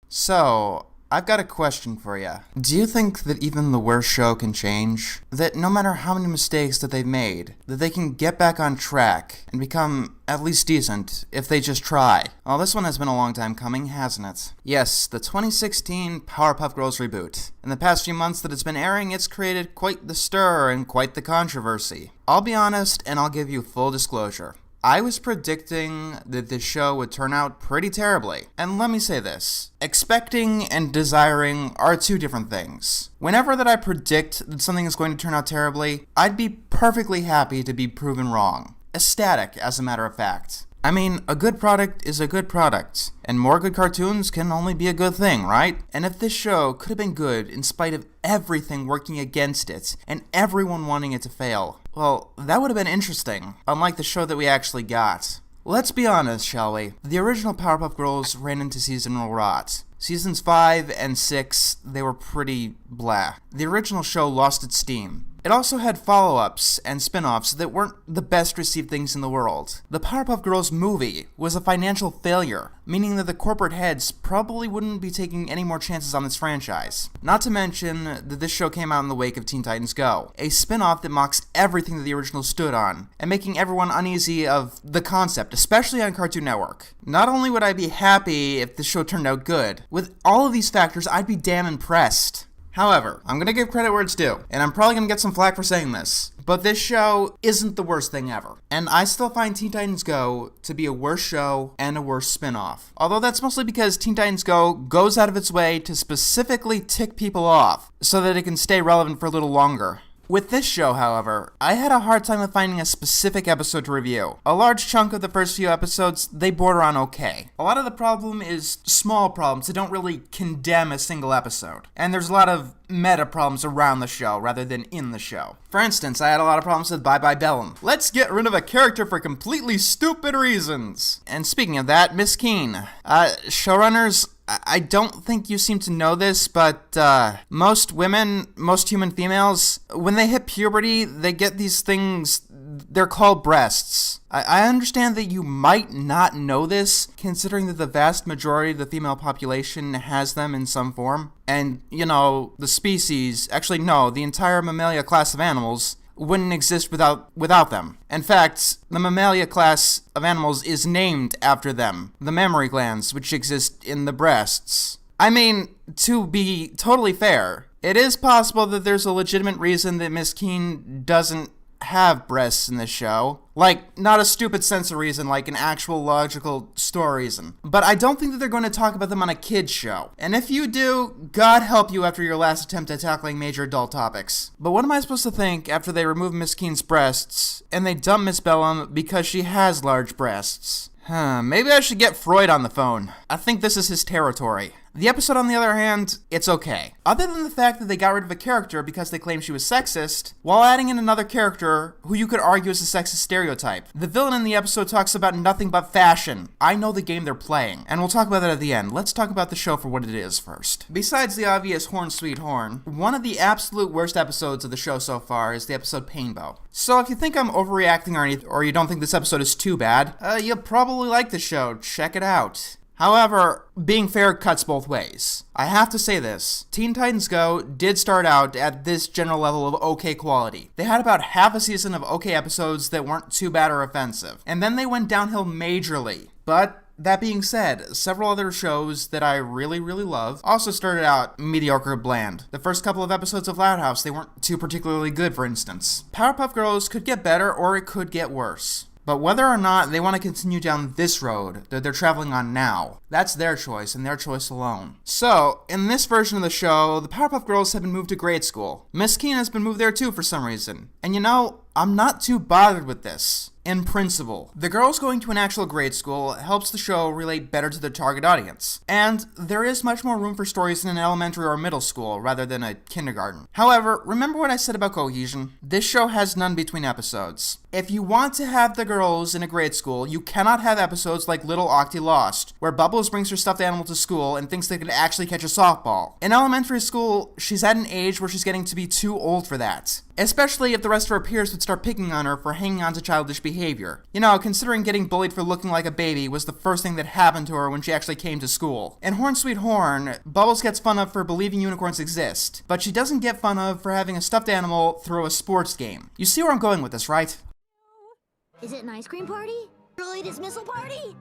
So, I've got a question for you. Do you think that even the worst show can change? That no matter how many mistakes that they've made, that they can get back on track and become at least decent if they just try? Well, this one has been a long time coming, hasn't it? Yes, the 2016 Powerpuff Girls reboot. In the past few months that it's been airing, it's created quite the stir and quite the controversy. I'll be honest, and I'll give you full disclosure. I was predicting that this show would turn out pretty terribly. And let me say this. Expecting and desiring are two different things. Whenever that I predict that something is going to turn out terribly, I'd be perfectly happy to be proven wrong. Ecstatic, as a matter of fact. I mean, a good product is a good product, and more good cartoons can only be a good thing, right? And if this show could have been good in spite of everything working against it, and everyone wanting it to fail, well, that would have been interesting, unlike the show that we actually got. Let's be honest, shall we? The original Powerpuff Girls ran into seasonal rot. Seasons 5 and 6, they were pretty blah. The original show lost its steam. It also had follow-ups and spin-offs that weren't the best received things in the world. The Powerpuff Girls movie was a financial failure, meaning that the corporate heads probably wouldn't be taking any more chances on this franchise. Not to mention that this show came out in the wake of Teen Titans Go, a spin-off that mocks everything that the original stood on, and making everyone uneasy of the concept, especially on Cartoon Network. Not only would I be happy if the show turned out good, with all of these factors, I'd be damn impressed. However, I'm gonna give credit where it's due, and I'm probably gonna get some flack for saying this, but this show isn't the worst thing ever. And I still find Teen Titans Go to be a worse show and a worse spin-off. Although that's mostly because Teen Titans Go goes out of its way to specifically tick people off, so that it can stay relevant for a little longer. With this show, however, I had a hard time with finding a specific episode to review. A large chunk of the first few episodes, they border on okay. A lot of the problem is small problems that don't really condemn a single episode. And there's a lot of meta problems around the show rather than in the show. For instance, I had a lot of problems with Bye Bye Bellum. Let's get rid of a character for completely stupid reasons. And speaking of that, Miss Keene. Showrunners, I don't think you seem to know this, but most women, most human females, when they hit puberty, they get these things, they're called breasts. I understand that you might not know this, considering that the vast majority of the female population has them in some form. And, you know, the species, actually no, the entire mammalia class of animals wouldn't exist without them. In fact, the mammalia class of animals is named after them, the mammary glands, which exist in the breasts. I mean, to be totally fair, it is possible that there's a legitimate reason that Miss Keene doesn't have breasts in this show. Like, not a stupid sense of reason, like an actual logical story reason. But I don't think that they're going to talk about them on a kid's show. And if you do, God help you after your last attempt at tackling major adult topics. But what am I supposed to think after they remove Miss Keene's breasts, and they dump Miss Bellum because she has large breasts? Maybe I should get Freud on the phone. I think this is his territory. The episode, on the other hand, it's okay. Other than the fact that they got rid of a character because they claimed she was sexist, while adding in another character who you could argue is a sexist stereotype. The villain in the episode talks about nothing but fashion. I know the game they're playing, and we'll talk about that at the end. Let's talk about the show for what it is first. Besides the obvious horn sweet horn, one of the absolute worst episodes of the show so far is the episode Painbow. So if you think I'm overreacting or you don't think this episode is too bad, you'll probably like the show. Check it out. However, being fair cuts both ways. I have to say this. Teen Titans Go did start out at this general level of okay quality. They had about half a season of okay episodes that weren't too bad or offensive. And then they went downhill majorly. But that being said, several other shows that I really, really love also started out mediocre bland. The first couple of episodes of Loud House, they weren't too particularly good, for instance. Powerpuff Girls could get better or it could get worse. But whether or not they want to continue down this road that they're traveling on now, that's their choice and their choice alone. So, in this version of the show, the Powerpuff Girls have been moved to grade school. Miss Keene has been moved there too for some reason. And you know, I'm not too bothered with this. In principle, the girls going to an actual grade school helps the show relate better to their target audience. And there is much more room for stories in an elementary or middle school rather than a kindergarten. However, remember what I said about cohesion? This show has none between episodes. If you want to have the girls in a grade school, you cannot have episodes like Little Octi Lost, where Bubbles brings her stuffed animal to school and thinks they could actually catch a softball. In elementary school, she's at an age where she's getting to be too old for that. Especially if the rest of her peers would start picking on her for hanging on to childish behavior behavior. You know, considering getting bullied for looking like a baby was the first thing that happened to her when she actually came to school. In Horn Sweet Horn, Bubbles gets fun of for believing unicorns exist, but she doesn't get fun of for having a stuffed animal throw a sports game. You see where I'm going with this, right? Is it an ice cream party? Early dismissal party?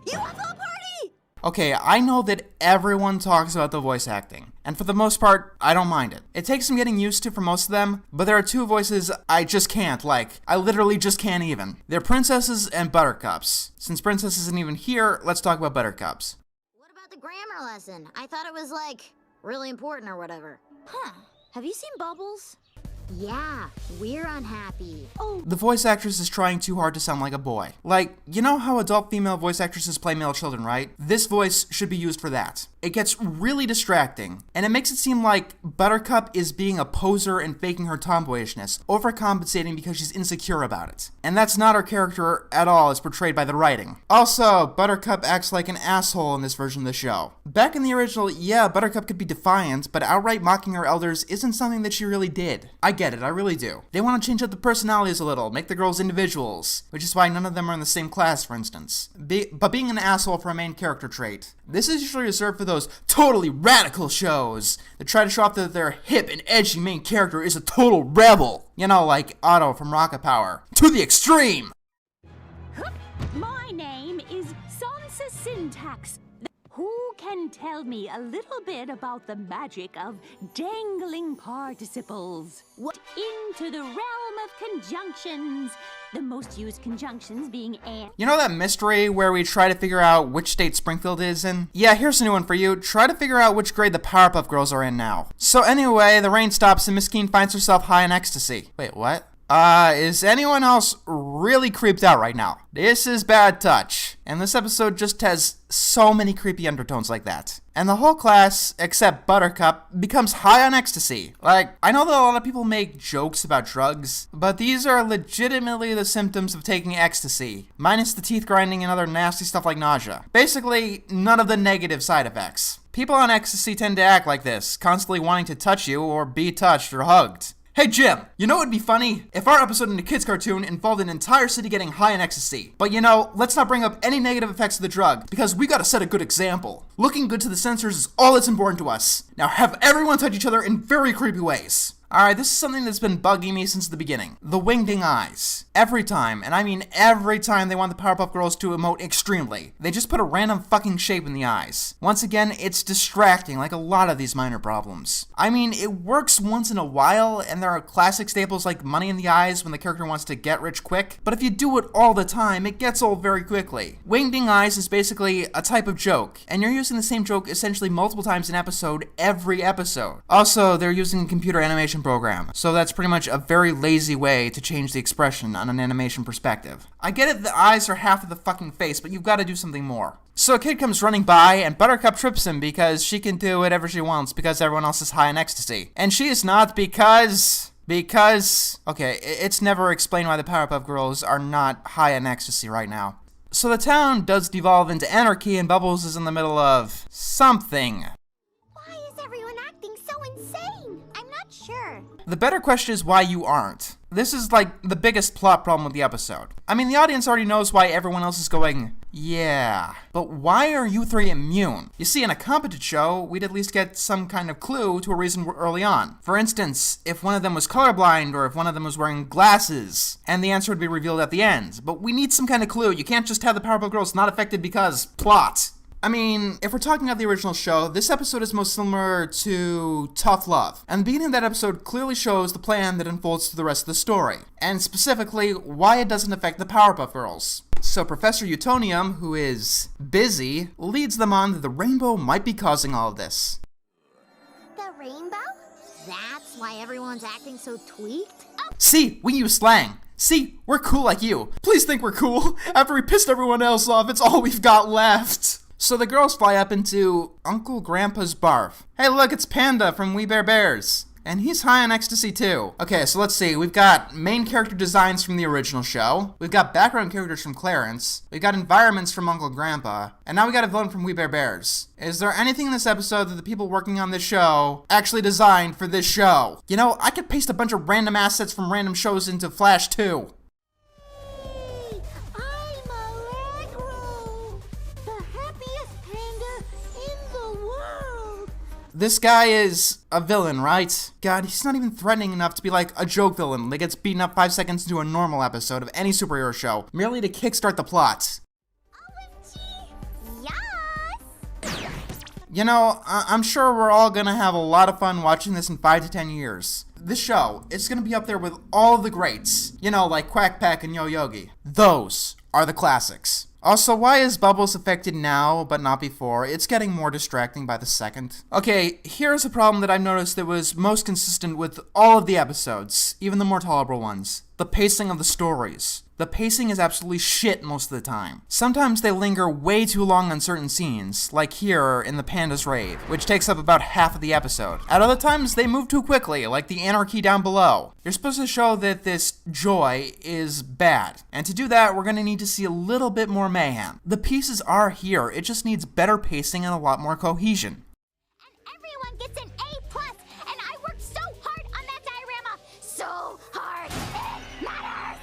UFO party? Okay, I know that everyone talks about the voice acting, and for the most part, I don't mind it. It takes some getting used to for most of them, but there are two voices I just can't, I literally just can't even. They're Princesses and Buttercups. Since Princess isn't even here, let's talk about Buttercups. What about the grammar lesson? I thought it was, really important or whatever. Huh. Have you seen Bubbles? Yeah, we're unhappy. Oh. The voice actress is trying too hard to sound like a boy. You know how adult female voice actresses play male children, right? This voice should be used for that. It gets really distracting, and it makes it seem like Buttercup is being a poser and faking her tomboyishness, overcompensating because she's insecure about it. And that's not her character at all as portrayed by the writing. Also, Buttercup acts like an asshole in this version of the show. Back in the original, yeah, Buttercup could be defiant, but outright mocking her elders isn't something that she really did. I get it, I really do. They want to change up the personalities a little, make the girls individuals, which is why none of them are in the same class, for instance. But being an asshole for a main character trait, this is usually reserved for those totally radical shows that try to show off that their hip and edgy main character is a total rebel. You know, like Otto from Rocket Power. To the extreme! My name is Sansa Syntax. Who can tell me a little bit about the magic of dangling participles? What into the realm of conjunctions? The most used conjunctions being and. You know that mystery where we try to figure out which state Springfield is in? Yeah, here's a new one for you. Try to figure out which grade the Powerpuff Girls are in now. So anyway, the rain stops and Miss Keene finds herself high on ecstasy. Wait, what? Is anyone else really creeped out right now? This is bad touch. And this episode just has so many creepy undertones like that. And the whole class, except Buttercup, becomes high on ecstasy. I know that a lot of people make jokes about drugs, but these are legitimately the symptoms of taking ecstasy, minus the teeth grinding and other nasty stuff like nausea. Basically, none of the negative side effects. People on ecstasy tend to act like this, constantly wanting to touch you or be touched or hugged. Hey Jim, you know what would be funny? If our episode in a kids cartoon involved an entire city getting high on ecstasy. But you know, let's not bring up any negative effects of the drug, because we gotta set a good example. Looking good to the censors is all that's important to us. Now have everyone touch each other in very creepy ways. Alright, this is something that's been bugging me since the beginning. The wingding eyes. Every time, and I mean every time they want the Powerpuff Girls to emote extremely, they just put a random fucking shape in the eyes. Once again, it's distracting like a lot of these minor problems. I mean, it works once in a while, and there are classic staples like money in the eyes when the character wants to get rich quick, but if you do it all the time, it gets old very quickly. Wingding eyes is basically a type of joke, and you're using the same joke essentially multiple times an episode, every episode. Also, they're using computer animation program, so that's pretty much a very lazy way to change the expression on an animation perspective. I get it, the eyes are half of the fucking face, but you've got to do something more. So a kid comes running by, and Buttercup trips him because she can do whatever she wants because everyone else is high on ecstasy. And she is not because... Okay, it's never explained why the Powerpuff Girls are not high on ecstasy right now. So the town does devolve into anarchy, and Bubbles is in the middle of... something. Sure. The better question is why you aren't. This is the biggest plot problem with the episode. I mean, the audience already knows why everyone else is going, yeah. But why are you three immune? You see, in a competent show, we'd at least get some kind of clue to a reason early on. For instance, if one of them was colorblind or if one of them was wearing glasses, and the answer would be revealed at the end. But we need some kind of clue. You can't just have the Powerpuff Girls not affected because plot. I mean, if we're talking about the original show, this episode is most similar to Tough Love. And the beginning of that episode clearly shows the plan that unfolds to the rest of the story. And specifically, why it doesn't affect the Powerpuff Girls. So Professor Utonium, who is busy, leads them on that the rainbow might be causing all of this. The rainbow? That's why everyone's acting so tweaked? Oh. See, we use slang. See, we're cool like you. Please think we're cool. After we pissed everyone else off, it's all we've got left. So the girls fly up into Uncle Grandpa's barf. Hey look, it's Panda from We Bare Bears. And he's high on ecstasy too. Okay, so let's see. We've got main character designs from the original show. We've got background characters from Clarence. We've got environments from Uncle Grandpa. And now we got a villain from We Bare Bears. Is there anything in this episode that the people working on this show actually designed for this show? You know, I could paste a bunch of random assets from random shows into Flash too. This guy is a villain, right? God, he's not even threatening enough to be like a joke villain that gets beaten up 5 seconds into a normal episode of any superhero show, merely to kickstart the plot. Yes! You know, I'm sure we're all gonna have a lot of fun watching this in 5 to 10 years. This show, it's gonna be up there with all of the greats. You know, like Quack Pack and Yo Yogi. Those are the classics. Also, why is Bubbles affected now, but not before? It's getting more distracting by the second. Okay, here's a problem that I've noticed that was most consistent with all of the episodes, even the more tolerable ones. The pacing of the stories. The pacing is absolutely shit most of the time. Sometimes they linger way too long on certain scenes, like here in the Panda's Rave, which takes up about half of the episode. At other times, they move too quickly, like the anarchy down below. You're supposed to show that this joy is bad, and to do that, we're gonna need to see a little bit more mayhem. The pieces are here, it just needs better pacing and a lot more cohesion. And everyone gets an A+, and I worked so hard on that diorama. So hard, it matters.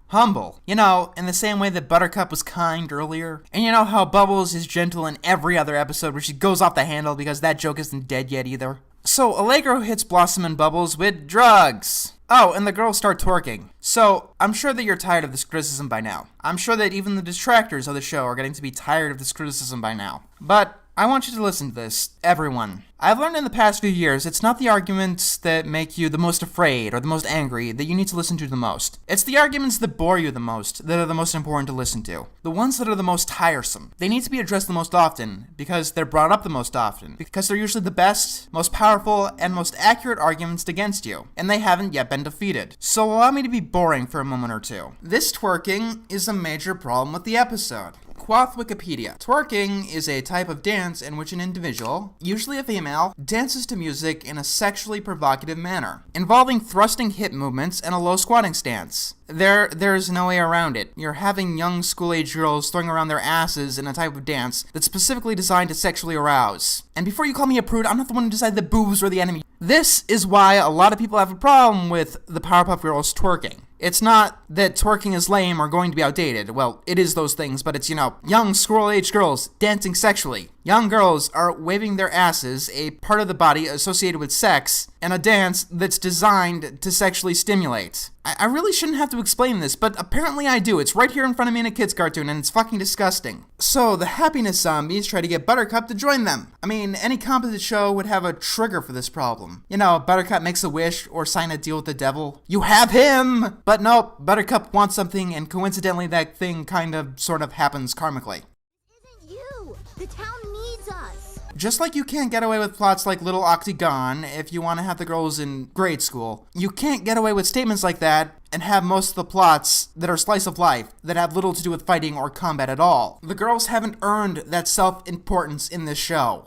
Humble. You know, in the same way that Buttercup was kind earlier. And you know how Bubbles is gentle in every other episode where she goes off the handle because that joke isn't dead yet either. So Allegro hits Blossom and Bubbles with drugs. Oh, and the girls start twerking. So, I'm sure that you're tired of this criticism by now. I'm sure that even the detractors of the show are getting to be tired of this criticism by now. But I want you to listen to this, everyone. I've learned in the past few years, it's not the arguments that make you the most afraid or the most angry that you need to listen to the most. It's the arguments that bore you the most that are the most important to listen to. The ones that are the most tiresome. They need to be addressed the most often because they're brought up the most often. Because they're usually the best, most powerful, and most accurate arguments against you. And they haven't yet been defeated. So allow me to be boring for a moment or two. This twerking is a major problem with the episode. Quoth Wikipedia. Twerking is a type of dance in which an individual, usually a female, dances to music in a sexually provocative manner, involving thrusting hip movements and a low squatting stance. There's no way around it. You're having young school-age girls throwing around their asses in a type of dance that's specifically designed to sexually arouse. And before you call me a prude, I'm not the one who decided that boobs were the enemy. This is why a lot of people have a problem with the Powerpuff Girls twerking. It's not that twerking is lame or going to be outdated. Well, it is those things, but it's, you know, young school-age girls dancing sexually. Young girls are waving their asses, a part of the body associated with sex, in a dance that's designed to sexually stimulate. I really shouldn't have to explain this, but apparently I do. It's right here in front of me in a kid's cartoon, and it's fucking disgusting. So, the happiness zombies try to get Buttercup to join them. I mean, any competent show would have a trigger for this problem. You know, Buttercup makes a wish or sign a deal with the devil. You have him! But nope, Buttercup wants something, and coincidentally that thing kind of, sort of happens karmically. Isn't you? The town needs us. Just like you can't get away with plots like Little Octagon if you want to have the girls in grade school, you can't get away with statements like that and have most of the plots that are slice of life that have little to do with fighting or combat at all. The girls haven't earned that self-importance in this show.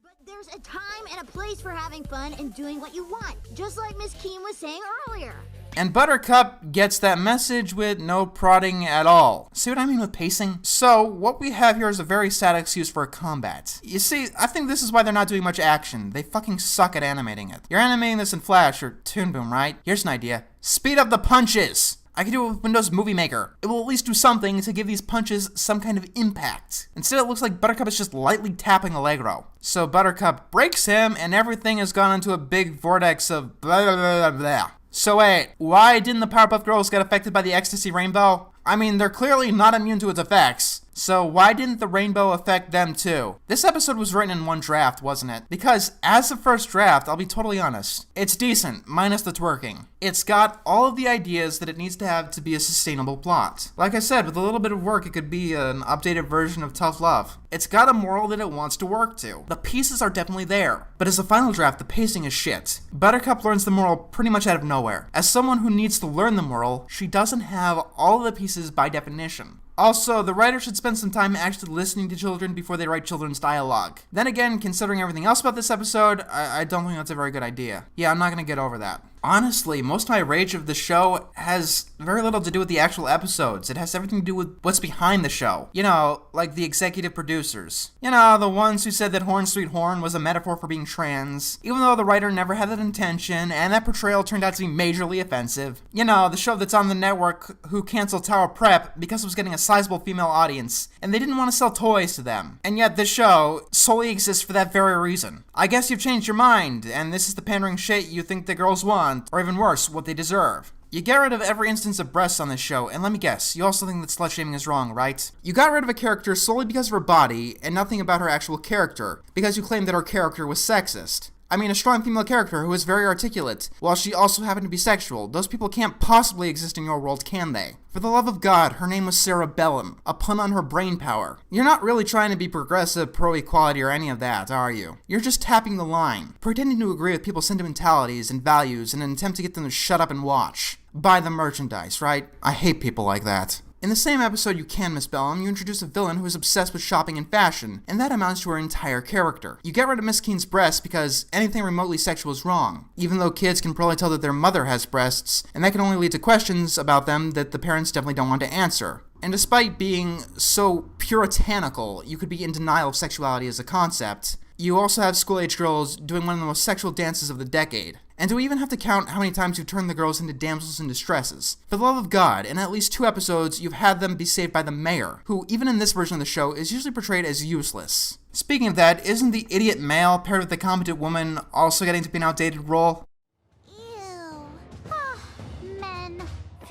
But there's a time and a place for having fun and doing what you want, just like Miss Keene was saying earlier. And Buttercup gets that message with no prodding at all. See what I mean with pacing? So, what we have here is a very sad excuse for combat. You see, I think this is why they're not doing much action. They fucking suck at animating it. You're animating this in Flash or Toon Boom, right? Here's an idea. Speed up the punches! I can do it with Windows Movie Maker. It will at least do something to give these punches some kind of impact. Instead, it looks like Buttercup is just lightly tapping Allegro. So Buttercup breaks him, and everything has gone into a big vortex of blah blah blah blah. So wait, why didn't the Powerpuff Girls get affected by the ecstasy rainbow? I mean, they're clearly not immune to its effects. So why didn't the rainbow affect them too? This episode was written in one draft, wasn't it? Because as the first draft, I'll be totally honest, it's decent, minus the twerking. It's got all of the ideas that it needs to have to be a sustainable plot. Like I said, with a little bit of work, it could be an updated version of Tough Love. It's got a moral that it wants to work to. The pieces are definitely there. But as a final draft, the pacing is shit. Buttercup learns the moral pretty much out of nowhere. As someone who needs to learn the moral, she doesn't have all of the pieces by definition. Also, the writer should spend some time actually listening to children before they write children's dialogue. Then again, considering everything else about this episode, I don't think that's a very good idea. Yeah, I'm not gonna get over that. Honestly, most of my rage of the show has very little to do with the actual episodes. It has everything to do with what's behind the show. You know, like the executive producers. You know, the ones who said that Horn Sweet Horn was a metaphor for being trans, even though the writer never had that intention, and that portrayal turned out to be majorly offensive. You know, the show that's on the network who canceled Tower Prep because it was getting a sizable female audience, and they didn't want to sell toys to them. And yet this show solely exists for that very reason. I guess you've changed your mind, and this is the pandering shit you think the girls want, or even worse, what they deserve. You get rid of every instance of breasts on this show, and let me guess, you also think that slut-shaming is wrong, right? You got rid of a character solely because of her body, and nothing about her actual character, because you claimed that her character was sexist. I mean, a strong female character who is very articulate, while she also happened to be sexual. Those people can't possibly exist in your world, can they? For the love of God, her name was Cerebellum, a pun on her brain power. You're not really trying to be progressive, pro-equality, or any of that, are you? You're just tapping the line, pretending to agree with people's sentimentalities and values in an attempt to get them to shut up and watch. Buy the merchandise, right? I hate people like that. In the same episode You Can Miss Bellum, you introduce a villain who is obsessed with shopping and fashion, and that amounts to her entire character. You get rid of Miss Keene's breasts because anything remotely sexual is wrong, even though kids can probably tell that their mother has breasts, and that can only lead to questions about them that the parents definitely don't want to answer. And despite being so puritanical, you could be in denial of sexuality as a concept, you also have school-age girls doing one of the most sexual dances of the decade. And do we even have to count how many times you've turned the girls into damsels in distresses? For the love of God, in at least 2 episodes, you've had them be saved by the mayor, who, even in this version of the show, is usually portrayed as useless. Speaking of that, isn't the idiot male paired with the competent woman also getting to be an outdated role? Ew. Men.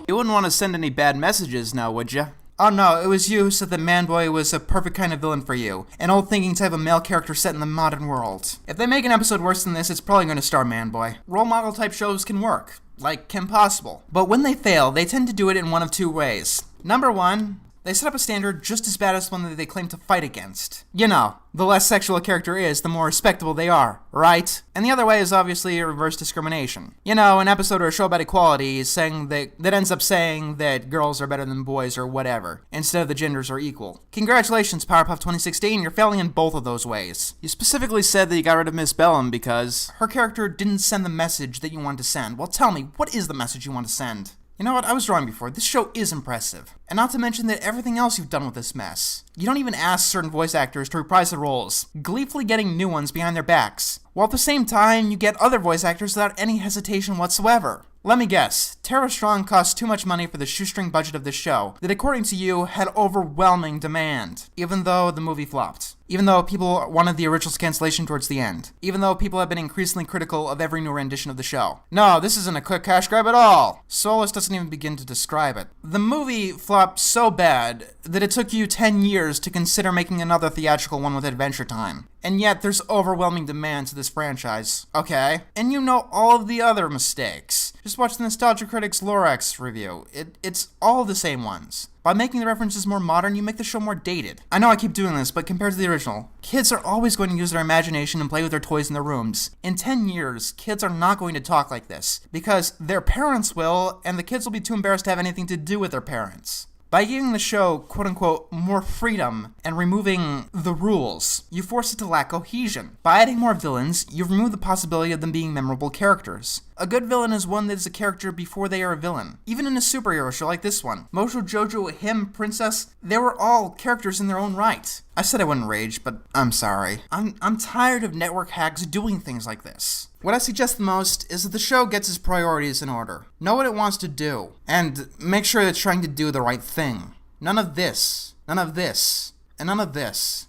You wouldn't want to send any bad messages now, would you? Oh no, it was you who said that Manboy was a perfect kind of villain for you. An old-thinking type of male character set in the modern world. If they make an episode worse than this, it's probably going to star Manboy. Role model type shows can work, like Kim Possible. But when they fail, they tend to do it in one of 2 ways. Number 1, they set up a standard just as bad as one that they claim to fight against. You know, the less sexual a character is, the more respectable they are, right? And the other way is obviously reverse discrimination. You know, an episode or a show about equality is saying that ends up saying that girls are better than boys or whatever, instead of the genders are equal. Congratulations, Powerpuff 2016, you're failing in both of those ways. You specifically said that you got rid of Miss Bellum because her character didn't send the message that you wanted to send. Well, tell me, what is the message you want to send? You know what, I was wrong before. This show is impressive. And not to mention that everything else you've done with this mess. You don't even ask certain voice actors to reprise the roles, gleefully getting new ones behind their backs, while at the same time you get other voice actors without any hesitation whatsoever. Let me guess, Tara Strong cost too much money for the shoestring budget of this show that, according to you, had overwhelming demand, even though the movie flopped. Even though people wanted the original's cancellation towards the end. Even though people have been increasingly critical of every new rendition of the show. No, this isn't a quick cash grab at all. Soulless doesn't even begin to describe it. The movie flopped so bad that it took you 10 years to consider making another theatrical one with Adventure Time. And yet there's overwhelming demand to this franchise. Okay? And you know all of the other mistakes. Just watch the Nostalgia Critics Lorax review. It's all the same ones. By making the references more modern, you make the show more dated. I know I keep doing this, but compared to the original, kids are always going to use their imagination and play with their toys in their rooms. In 10 years, kids are not going to talk like this, because their parents will, and the kids will be too embarrassed to have anything to do with their parents. By giving the show, quote-unquote, more freedom and removing the rules, you force it to lack cohesion. By adding more villains, you remove the possibility of them being memorable characters. A good villain is one that is a character before they are a villain. Even in a superhero show like this one, Mojo Jojo, him, Princess, they were all characters in their own right. I said I wouldn't rage, but I'm sorry. I'm tired of network hacks doing things like this. What I suggest the most is that the show gets its priorities in order. Know what it wants to do, and make sure it's trying to do the right thing. None of this, and none of this.